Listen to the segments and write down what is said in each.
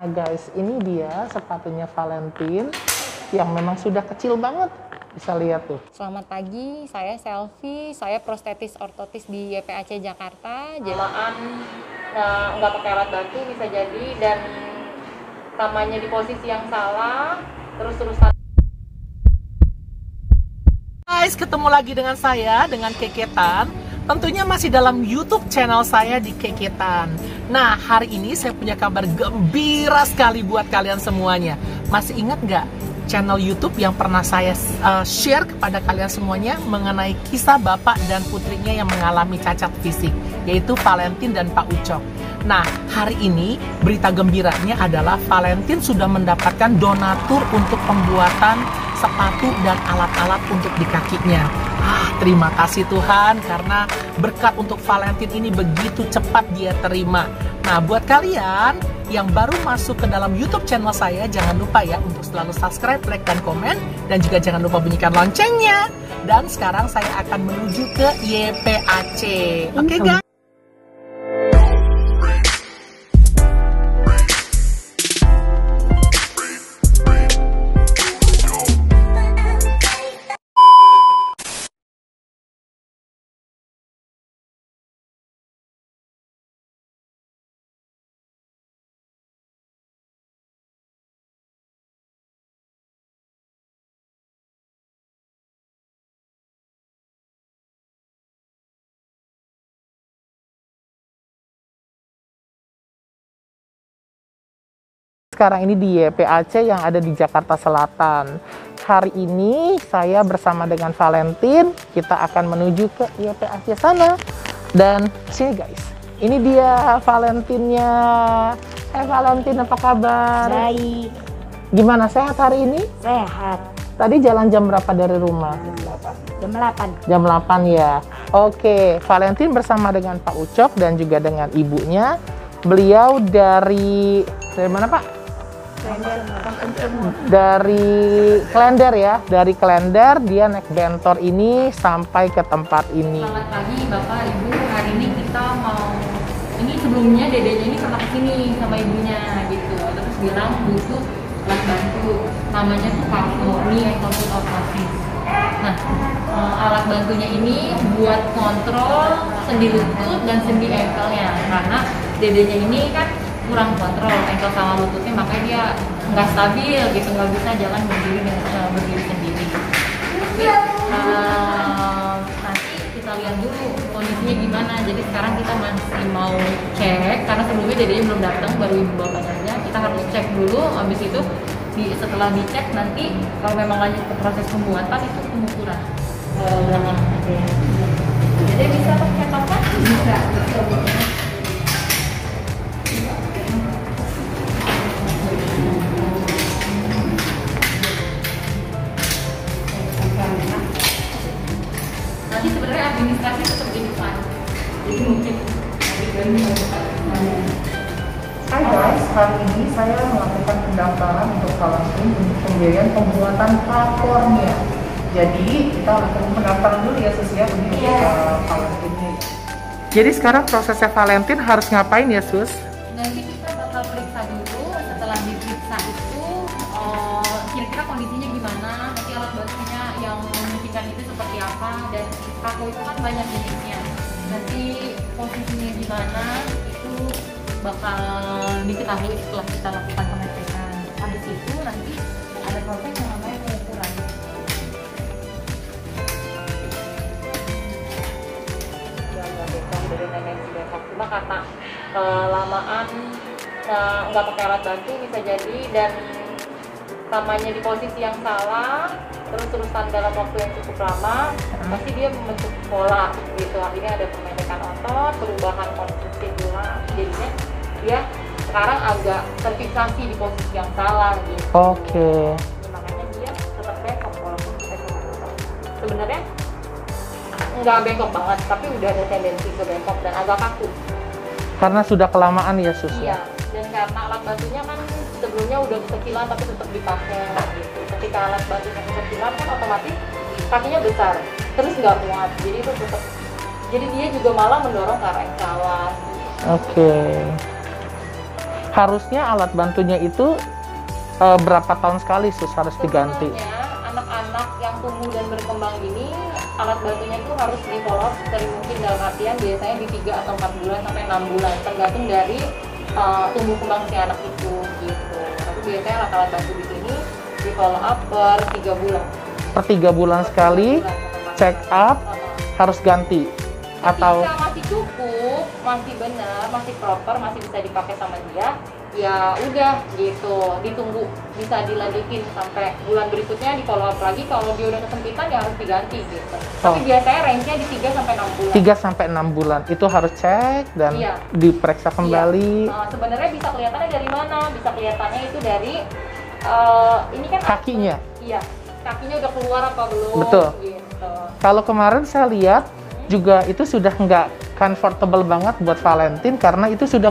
Nah guys, ini dia sepatunya Valentine yang memang sudah kecil banget. Bisa lihat tuh. Selamat pagi, saya Selvi, saya prostetis ortotis di YPAC Jakarta. Jamaan nggak pakai alat bantu bisa jadi, dan tamanya di posisi yang salah, terus-terusan. Guys, ketemu lagi dengan saya, dengan Keketan. Tentunya masih dalam YouTube channel saya di Keketan. Nah, hari ini saya punya kabar gembira sekali buat kalian semuanya. Masih ingat nggak channel YouTube yang pernah saya share kepada kalian semuanya mengenai kisah bapak dan putrinya yang mengalami cacat fisik, yaitu Valentine dan Pak Ucok. Nah, hari ini berita gembiranya adalah Valentine sudah mendapatkan donatur untuk pembuatan sepatu dan alat-alat untuk di kakinya. Terima kasih Tuhan, karena berkat untuk Valentine ini begitu cepat dia terima. Nah, buat kalian yang baru masuk ke dalam YouTube channel saya, jangan lupa ya untuk selalu subscribe, like, dan komen. Dan juga jangan lupa bunyikan loncengnya. Dan sekarang saya akan menuju ke YPAC. Oke guys? Sekarang ini di YPAC yang ada di Jakarta Selatan. Hari ini saya bersama dengan Valentine, kita akan menuju ke YPAC sana. Dan sini guys, ini dia Valentine-nya. Valentine, apa kabar? Baik. Gimana, sehat hari ini? Sehat. Tadi jalan jam berapa dari rumah? Jam 8. Jam 8 ya. Oke, Valentine bersama dengan Pak Ucok dan juga dengan ibunya. Beliau dari mana Pak? Dari Klender ya, dari Klender dia naik bentor ini sampai ke tempat ini. Selamat pagi Bapak, Ibu. Hari ini kita mau, ini sebelumnya dedenya ini pernah kesini sama ibunya gitu, terus bilang butuh alat bantu, namanya tuh Knee Ankle Foot Orthosis. Nah, alat bantunya ini buat kontrol sendi lutut dan sendi ankle-nya, karena dedenya ini kan kurang kontrol ankle sama lututnya, makanya dia nggak stabil gitu, nggak bisa jalan berdiri sendiri. Tapi nanti kita lihat dulu kondisinya gimana. Jadi sekarang kita masih mau cek, karena sebelumnya dedenya belum datang, baru ibu bapaknya aja. Kita harus cek dulu, habis itu setelah dicek nanti kalau memang lanjut ke proses pembuatan itu pengukuran belakang aja. Jadi bisa pakai tongkat? Bisa. Nanti sebenarnya administrasi tetap di depan, jadi mungkin Hai guys, hari ini saya melakukan pendaftaran untuk Valentine untuk pembiayaan pembuatan rapornya. Jadi kita lakukan pendaftaran dulu ya Sus ya, untuk Valentine. Jadi sekarang prosesnya Valentine harus ngapain ya Sus? nanti kita bakal periksa dulu. Setelah diperiksa itu kira-kira kondisinya gimana, nanti alat bantunya yang memungkinkan itu seperti apa, dan kaku itu kan banyak jenisnya, nanti posisinya gimana itu bakal diketahui setelah kita lakukan pengecekan. Habis itu nanti ada proses yang namanya pengukuran. Dari nenek si bengkok, cuma karena kelamaan nggak pakai alat bantu bisa jadi, dan tamanya di posisi yang salah, terus-terusan dalam waktu yang cukup lama, pasti dia membentuk pola gitu. Artinya ada pemendekan otot, perubahan konstruksi tulang, jadinya dia sekarang agak terfiksasi di posisi yang salah gitu. Oke. Makanya dia tetap bengkok walaupun kita coba otot. Sebenarnya nggak bengkok banget, tapi udah ada tendensi ke bengkok dan agak kaku. Karena sudah kelamaan ya Sus? Iya, dan karena alat bantunya kan sebelumnya udah kecilan tapi tetap dipakai gitu. Ketika alat bantunya kecilan kan otomatis kakinya besar, terus nggak muat, jadi itu tetap, jadi dia juga malah mendorong ke arah yang salah. Oke. Harusnya alat bantunya itu berapa tahun sekali sus harus diganti? Sebenarnya anak-anak yang tumbuh dan berkembang ini alat bantunya itu harus di follow up dari mungkin dalam artian biasanya di 3 atau 4 bulan sampai 6 bulan tergantung dari tumbuh kembang si anak itu gitu. Tapi biasanya alat-alat bantu di sini di follow up per 3 bulan. Per 3 bulan sekali check up harus ganti atau ketika masih cukup, masih benar, masih proper, masih bisa dipakai sama dia, ya udah gitu, ditunggu, bisa dilanjutin sampai bulan berikutnya di follow up lagi. Kalau dia udah kesempitan ya harus diganti gitu. Tapi biasanya range-nya di 3 sampai 6 bulan. 3 sampai 6 bulan itu harus cek dan diperiksa kembali. Sebenarnya bisa kelihatannya dari mana? Bisa kelihatannya itu dari ini kan kakinya. Iya, kakinya udah keluar apa belum? Betul. Gitu. Kalau kemarin saya lihat juga itu sudah nggak comfortable banget buat Valentine karena itu sudah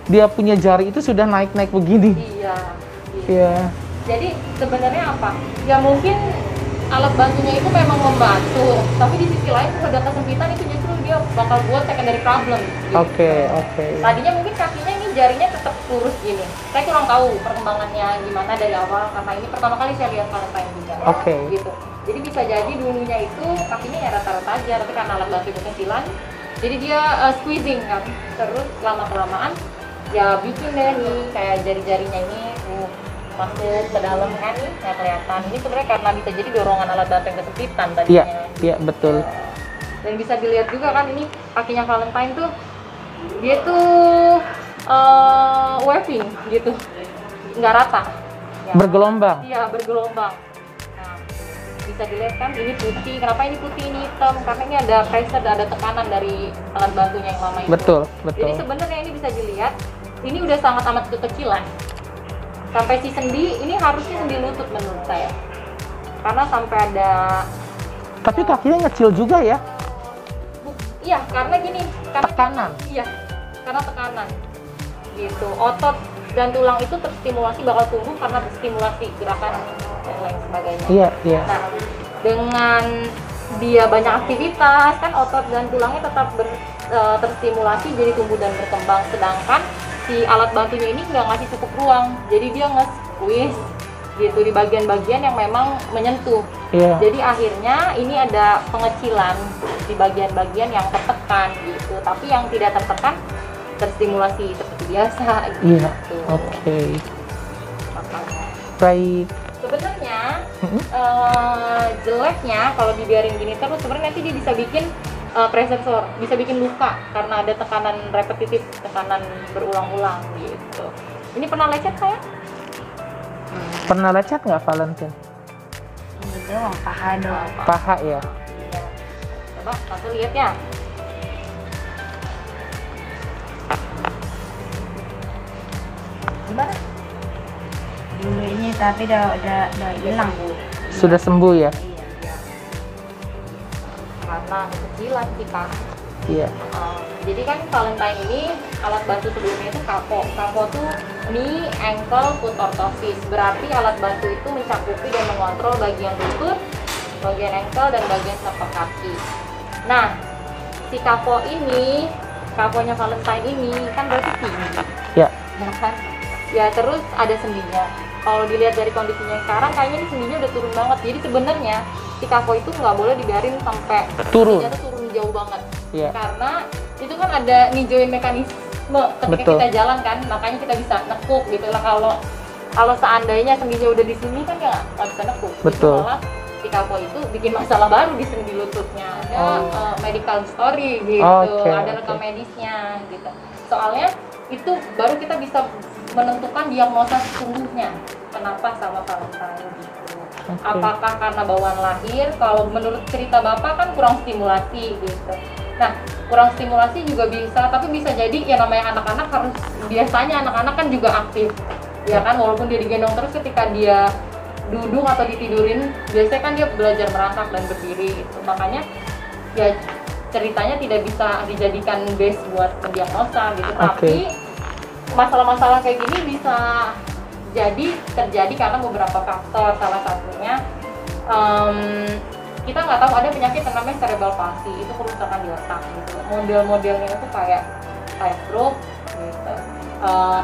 dia punya jari itu sudah naik-naik begini. Iya. Iya. Jadi sebenarnya apa? Ya mungkin alat bantunya itu memang membantu, tapi di sisi lain kalau ada kesempitan itu justru dia bakal buat secondary problem. Gitu. Oke. Tadinya mungkin kakinya ini jarinya tetap lurus gini. Saya kurang tahu perkembangannya gimana dari awal karena ini pertama kali saya lihat Valentine juga. Oke. Gitu. Jadi bisa jadi dulunya itu kakinya ya rata-rata aja, tapi karena alat bantu kecilan, jadi dia squeezing kan. Terus lama-kelamaan ya bikin deh nih kayak jari-jarinya ini masuk ke dalam kan nih nggak kelihatan. Ini sebenarnya karena bisa jadi dorongan alat bantu yang kesempitan tadinya. Iya betul. Dan bisa dilihat juga kan ini kakinya Valentine tuh dia tuh waving gitu, nggak rata. Ya. Bergelombang. Iya bergelombang. Nah, bisa dilihat kan ini putih. Kenapa ini putih ini hitam? Karena ini ada pressure, ada tekanan dari alat bantunya yang lama itu. Betul. Jadi sebenarnya ini bisa dilihat ini udah sangat amat kekecilan. Sampai si sendi ini harusnya sendi lutut menurut saya. Karena sampai ada. Tapi kakinya ngecil juga ya? Iya, karena gini. Karena tekanan. Iya, karena tekanan. Gitu. Otot dan tulang itu terstimulasi bakal tumbuh karena terstimulasi gerakan dan lain sebagainya. Iya. Nah, dengan dia banyak aktivitas kan otot dan tulangnya tetap terstimulasi jadi tumbuh dan berkembang. Sedangkan si alat bantunya ini nggak ngasih cukup ruang, jadi dia nge-squeeze gitu di bagian-bagian yang memang menyentuh. Iya. Jadi akhirnya ini ada pengecilan di bagian-bagian yang tertekan gitu, tapi yang tidak tertekan terstimulasi seperti biasa gitu. Iya. Oke. Makanya. Baik. Sebenarnya jeleknya kalau dibiarin gini terus sebenarnya nanti dia bisa bikin pressure sore, bisa bikin luka karena ada tekanan repetitif, tekanan berulang-ulang gitu. Ini pernah lecet saya? Pernah lecet nggak Valentine? Ini doang, paha doang. Paha ya? Iya. Coba satu lihat ya. Gimana? Dulu ini tapi udah hilang. Sudah sembuh ya? Karena kecilan sih Kak. Iya. Jadi kan Valentine ini alat bantu sebelumnya itu kapo. Kapo tuh knee, ankle, foot orthosis. Berarti alat bantu itu mencakupi dan mengontrol bagian lutut, bagian ankle dan bagian telapak kaki. Nah, si kapo ini, kaponya Valentine ini kan berarti tinggi. Ya. Ya kan? Ya terus ada sendinya. Kalau dilihat dari kondisinya sekarang kayaknya ini sendinya udah turun banget. Jadi sebenarnya si kapo itu nggak boleh dibiarin sampai turun. Sendinya tuh turun jauh banget. Iya. Karena itu kan ada knee joint mekanisme ketika Betul. kita jalan kan, makanya kita bisa nekuk gitu lah. Kalau seandainya sendinya udah di sini kan ya nggak bisa nekuk. Betul. Malah si kapo itu bikin masalah baru di sendi lututnya. Ada medical story gitu, ada rekam medisnya gitu. Soalnya itu baru kita bisa menentukan diagnosa sesungguhnya kenapa sama Valentine gitu. Apakah karena bawaan lahir? Kalau menurut cerita bapak kan kurang stimulasi gitu. Nah, kurang stimulasi juga bisa, tapi bisa jadi ya namanya anak-anak harus, biasanya anak-anak kan juga aktif ya kan, walaupun dia digendong terus ketika dia duduk atau ditidurin biasanya kan dia belajar merangkak dan berdiri gitu. Makanya ya ceritanya tidak bisa dijadikan base buat pendiagnosa gitu. Tapi masalah-masalah kayak gini bisa jadi terjadi karena beberapa faktor. Salah satunya kita nggak tahu ada penyakit yang namanya cerebral palsy, itu kerusakan di otak gitu. Model-modelnya itu kayak stroke gitu.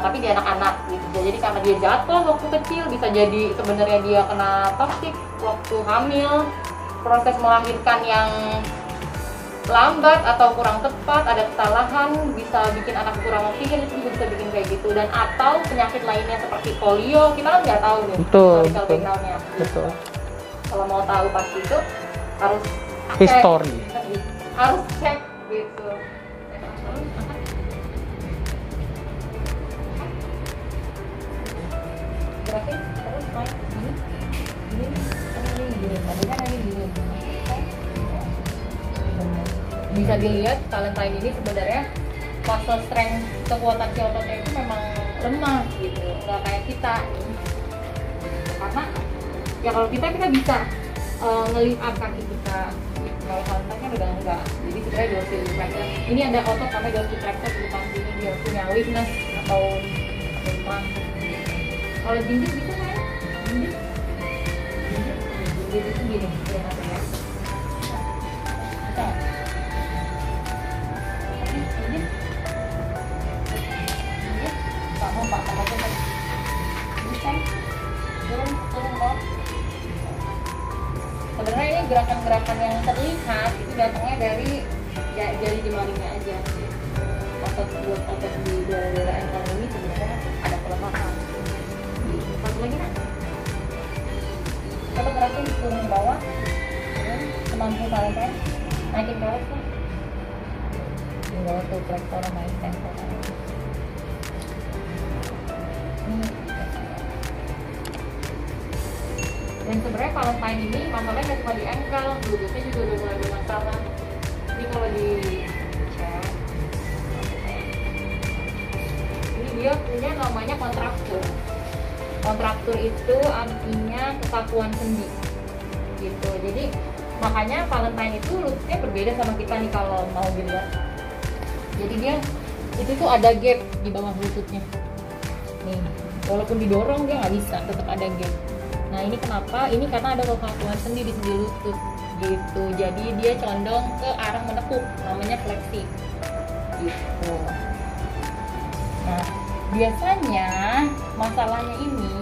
tapi di anak-anak gitu. Jadi karena dia jatuh waktu kecil, bisa jadi sebenarnya dia kena toksik waktu hamil, proses melahirkan yang lambat atau kurang tepat, ada kesalahan, bisa bikin anak kurang oksigen, itu juga bisa bikin kayak gitu. Dan atau penyakit lainnya seperti polio, kita kan nggak tahu nih historical background-nya. Betul. Kalau mau tahu pasti itu harus History. harus cek gitu. Gerakin terus main gini, tadi kan lagi gini. Bisa dilihat Valentine ini sebenarnya muscle strength, kekuatan si ototnya itu memang lemah gitu, nggak kayak kita. Karena ya kalau kita bisa nge-lift up kaki kita, kalau Valentine udah enggak. Jadi sebenarnya dorsiflexor ini ada otot namanya dorsiflexor di depan sini, dia punya weakness atau lemah. Kalau jinjit bisa kan? Jinjit itu gini, ya namanya. Bisa. Mau Pak, bisa turun kok. Sebenarnya ini gerakan-gerakan yang terlihat itu datangnya dari jari jemarinya aja. Otot di daerah ankle ini sebenarnya ada kelemahan. Satu lagi kan? Coba gerakin turun bawah, semampu kalian kan? Naikin ke atas kan? Tinggal tuh flexor sama extensor. Dan sebenarnya Valentine ini masalahnya nggak cuma di ankle, lututnya juga udah mulai bermasalah. Jadi kalau di cek, ini dia punya namanya kontraktur. Kontraktur itu artinya kekakuan sendi, gitu. Jadi makanya Valentine itu lututnya berbeda sama kita nih kalau mau dilihat. Jadi dia itu tuh ada gap di bawah lututnya. Nih, walaupun didorong dia nggak bisa, tetap ada gap. Nah ini kenapa? Ini karena ada kekakuan sendi di sendi lutut gitu. Jadi dia condong ke arah menekuk, namanya fleksi gitu. Nah biasanya masalahnya ini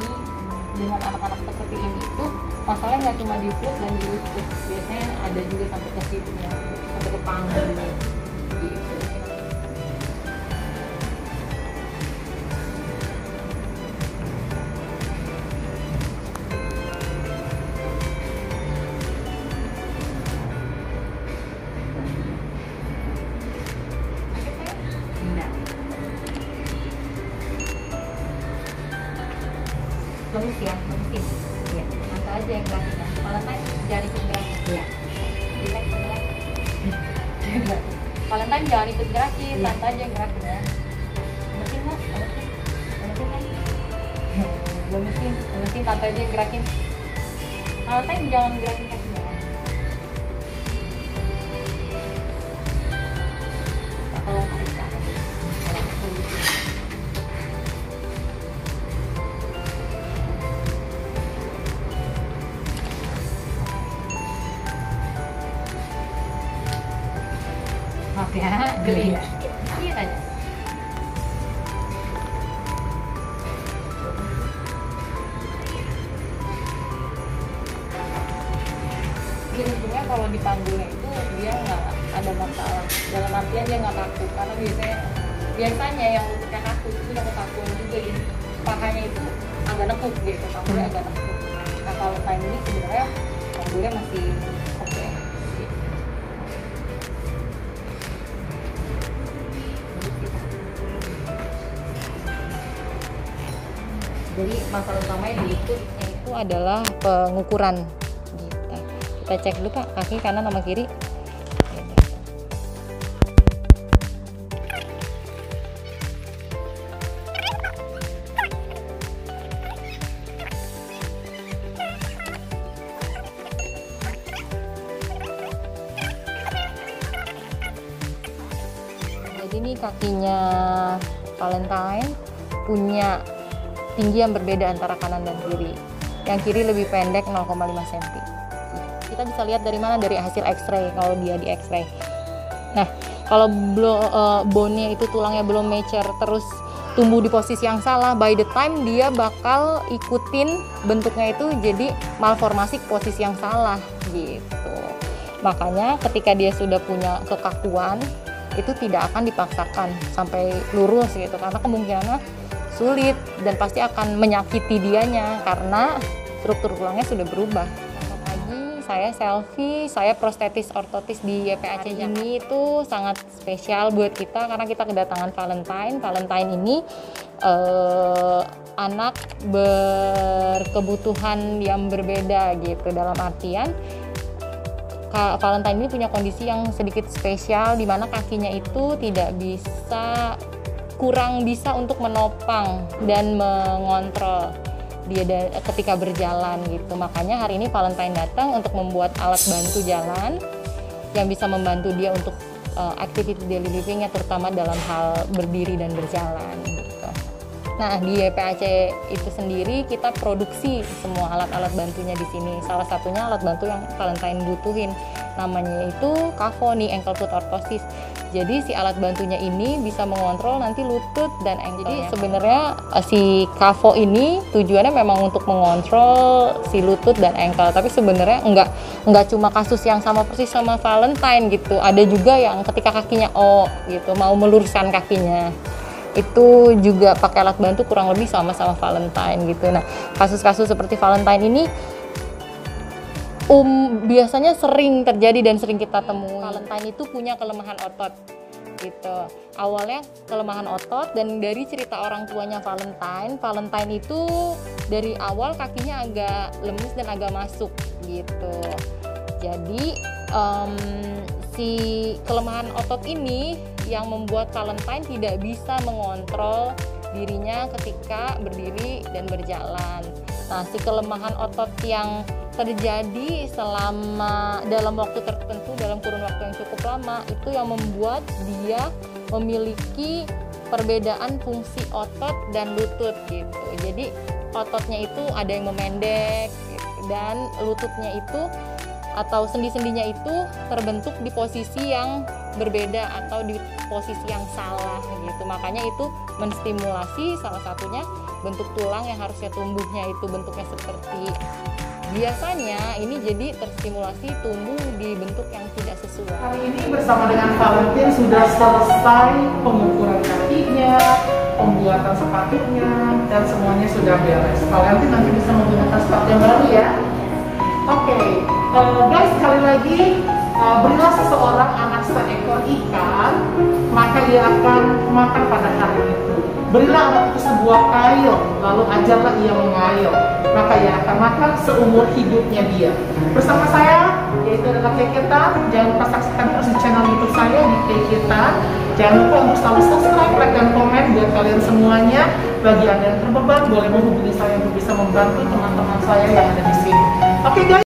dengan anak-anak seperti ini itu masalahnya nggak cuma di fleksi dan di lutut, biasanya ada juga sampai ke situ ya, sampai ke panggung gitu. Lemes ya, lemesin. Iya, angka aja yang gerakinnya. Valentine jari ikut gerakin. Iya. Relax, relax. Valentine jangan ikut gerakin, santai aja yang gerakin ya. Lemesin nggak? Lemesin. Lemesin kan? Lemesin, santai aja yang gerakin. Valentine jangan gerakin kakinya. Kalau tarik ke atas. Maaf ya, geli ya. Iya aja. Untungnya kalau di panggungnya itu dia nggak ada masalah. Dalam artian dia nggak kaku, karena biasanya yang lututnya kaku itu udah kekakuan juga, jadi pahanya itu agak nekuk gitu, panggungnya agak nekuk. Nah kalau time ini sebenarnya panggungnya masih oke. Jadi masalah utamanya di lututnya itu adalah pengukuran. Kita cek dulu Pak, kaki kanan sama kiri. Jadi ini kakinya Valentine punya tinggi yang berbeda antara kanan dan kiri. Yang kiri lebih pendek 0,5 cm. Kita bisa lihat dari mana? Dari hasil X-ray, kalau dia di X-ray. Nah, kalau bone-nya itu tulangnya belum mature terus tumbuh di posisi yang salah, by the time dia bakal ikutin bentuknya itu jadi malformasi ke posisi yang salah gitu. Makanya ketika dia sudah punya kekakuan itu tidak akan dipaksakan sampai lurus gitu, karena kemungkinannya sulit dan pasti akan menyakiti dianya karena struktur tulangnya sudah berubah. Saya Selfie, saya prostetis ortotis di YPAC ini itu sangat spesial buat kita karena kita kedatangan Valentine. Valentine ini anak berkebutuhan yang berbeda gitu, dalam artian Valentine ini punya kondisi yang sedikit spesial di mana kakinya itu kurang bisa untuk menopang dan mengontrol dia ketika berjalan gitu. Makanya hari ini Valentine datang untuk membuat alat bantu jalan yang bisa membantu dia untuk activity daily livingnya, terutama dalam hal berdiri dan berjalan gitu. Nah, di YPAC itu sendiri kita produksi semua alat-alat bantunya di sini. Salah satunya alat bantu yang Valentine butuhin, namanya itu KAVO nih, ankle foot orthosis. Jadi si alat bantunya ini bisa mengontrol nanti lutut dan ankle. Jadi sebenarnya si KAVO ini tujuannya memang untuk mengontrol si lutut dan ankle. Tapi sebenarnya enggak cuma kasus yang sama persis sama Valentine gitu. Ada juga yang ketika kakinya gitu, mau meluruskan kakinya, itu juga pakai alat bantu kurang lebih sama-sama Valentine gitu. Nah, kasus-kasus seperti Valentine ini biasanya sering terjadi dan sering kita temui. Valentine itu punya kelemahan otot gitu. Awalnya kelemahan otot, dan dari cerita orang tuanya Valentine itu dari awal kakinya agak lemes dan agak masuk gitu. Jadi si kelemahan otot ini yang membuat Valentine tidak bisa mengontrol dirinya ketika berdiri dan berjalan. Nah, si kelemahan otot yang terjadi dalam waktu tertentu, dalam kurun waktu yang cukup lama, itu yang membuat dia memiliki perbedaan fungsi otot dan lutut gitu. Jadi ototnya itu ada yang memendek gitu, dan lututnya itu atau sendi-sendinya itu terbentuk di posisi yang berbeda atau di posisi yang salah gitu. Makanya itu menstimulasi salah satunya bentuk tulang yang harusnya tumbuhnya itu bentuknya seperti biasanya, ini jadi terstimulasi tumbuh di bentuk yang tidak sesuai. Hari ini bersama dengan Valentine sudah selesai pengukuran kakinya, pembuatan sepatunya, dan semuanya sudah beres. Valentine nanti bisa menggunakan sepatu yang baru ya. Oke, guys, sekali lagi, berilah seseorang anak seekor ikan, maka ia akan makan pada hari itu. Berilah anak itu sebuah kail, lalu ajarlah ia mengail, maka ia akan makan seumur hidupnya dia. Bersama saya, yaitu adalah Keketan. Jangan lupa saksikan terus di channel YouTube saya di Keketan. Jangan lupa untuk selalu subscribe, like, dan komen buat kalian semuanya. Bagi Anda yang terbeban, boleh menghubungi saya untuk bisa membantu teman-teman saya yang ada di sini. Oke guys.